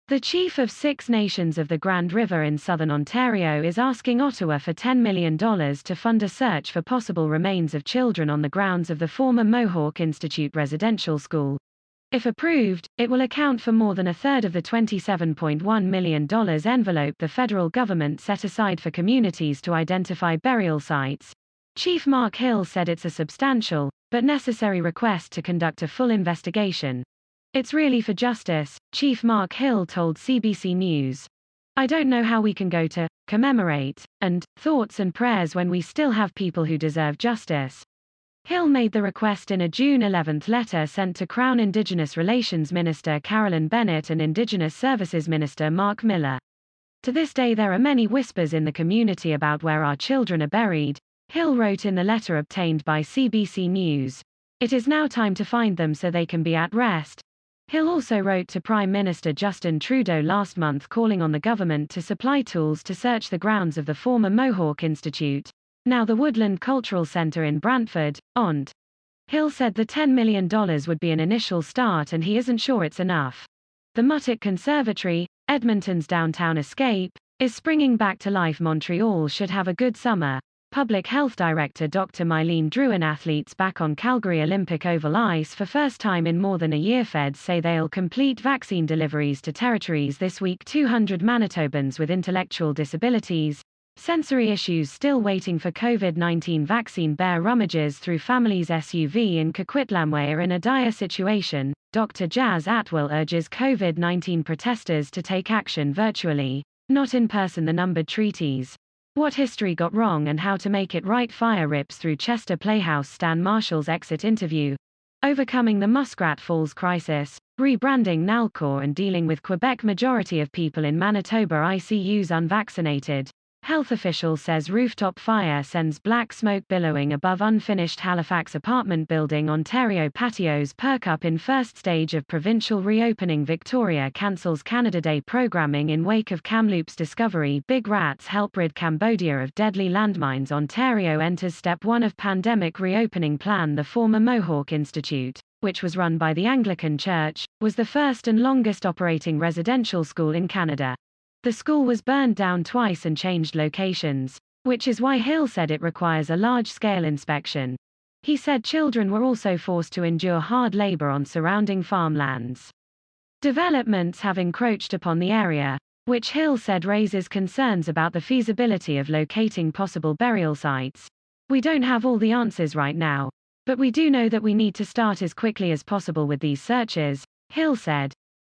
The chief of Six Nations of the Grand River in southern Ontario is asking Ottawa for $10 million to fund a search for possible remains of children on the grounds of the former Mohawk Institute Residential School. If approved, it will account for more than a third of the $27.1 million envelope the federal government set aside for communities to identify burial sites. Chief Mark Hill said it's a substantial, but necessary request to conduct a full investigation. It's really for justice, Chief Mark Hill told CBC News. I don't know how we can go to commemorate and thoughts and prayers when we still have people who deserve justice. Hill made the request in a June 11 letter sent to Crown-Indigenous Relations Minister Carolyn Bennett and Indigenous Services Minister Mark Miller. To this day there are many whispers in the community about where our children are buried, Hill wrote in the letter obtained by CBC News. It is now time to find them so they can be at rest. Hill also wrote to Prime Minister Justin Trudeau last month calling on the government to supply tools to search the grounds of the former Mohawk Institute, now the Woodland Cultural Centre in Brantford, Ont. Hill said the $10 million would be an initial start and he isn't sure it's enough. The Muttock Conservatory, Edmonton's downtown escape, is springing back to life. Montreal should have a good summer. Public Health Director Dr. Mylene Drouin. Athletes back on Calgary Olympic oval ice for first time in more than a year. Feds say they'll complete vaccine deliveries to territories this week. 200 Manitobans with intellectual disabilities, sensory issues still waiting for COVID-19 vaccine. Bear rummages through family's SUV in Coquitlamway are in a dire situation. Dr. Jazz Atwell urges COVID-19 protesters to take action virtually, not in person. The numbered treaties. What history got wrong and how to make it right. Fire rips through Chester Playhouse. Stan Marshall's exit interview. Overcoming the Muskrat Falls crisis, rebranding Nalcor and dealing with Quebec. Majority of people in Manitoba ICUs unvaccinated. Health official says rooftop fire sends black smoke billowing above unfinished Halifax apartment building. Ontario patios perk up in first stage of provincial reopening. Victoria cancels Canada Day programming in wake of Kamloops discovery. Big rats help rid Cambodia of deadly landmines. Ontario enters step 1 of pandemic reopening plan. The former Mohawk Institute, which was run by the Anglican Church, was the first and longest operating residential school in Canada. The school was burned down twice and changed locations, which is why Hill said it requires a large-scale inspection. He said children were also forced to endure hard labor on surrounding farmlands. Developments have encroached upon the area, which Hill said raises concerns about the feasibility of locating possible burial sites. We don't have all the answers right now, but we do know that we need to start as quickly as possible with these searches, Hill said.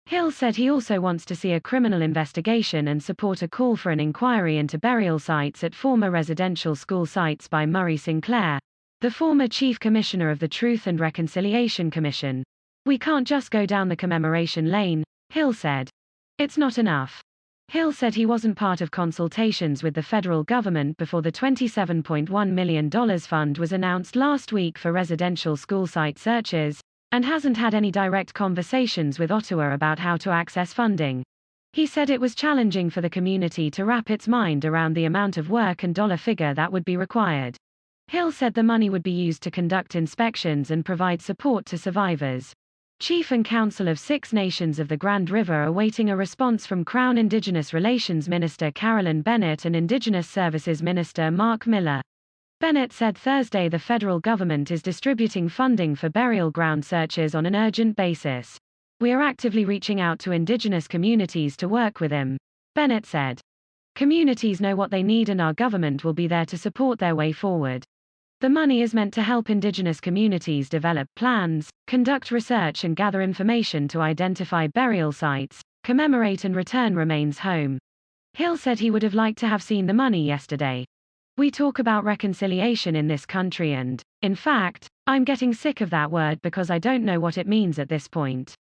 Hill said he also wants to see a criminal investigation and support a call for an inquiry into burial sites at former residential school sites by Murray Sinclair, the former chief commissioner of the Truth and Reconciliation Commission. We can't just go down the commemoration lane, Hill said. It's not enough. Hill said he wasn't part of consultations with the federal government before the $27.1 million fund was announced last week for residential school site searches, and hasn't had any direct conversations with Ottawa about how to access funding. He said it was challenging for the community to wrap its mind around the amount of work and dollar figure that would be required. Hill said the money would be used to conduct inspections and provide support to survivors. Chief and Council of Six Nations of the Grand River are awaiting a response from Crown-Indigenous Relations Minister Carolyn Bennett and Indigenous Services Minister Mark Miller. Bennett said Thursday the federal government is distributing funding for burial ground searches on an urgent basis. We are actively reaching out to Indigenous communities to work with him, Bennett said. Communities know what they need and our government will be there to support their way forward. The money is meant to help Indigenous communities develop plans, conduct research and gather information to identify burial sites, commemorate and return remains home. Hill said he would have liked to have seen the money yesterday. We talk about reconciliation in this country and, in fact, I'm getting sick of that word because I don't know what it means at this point.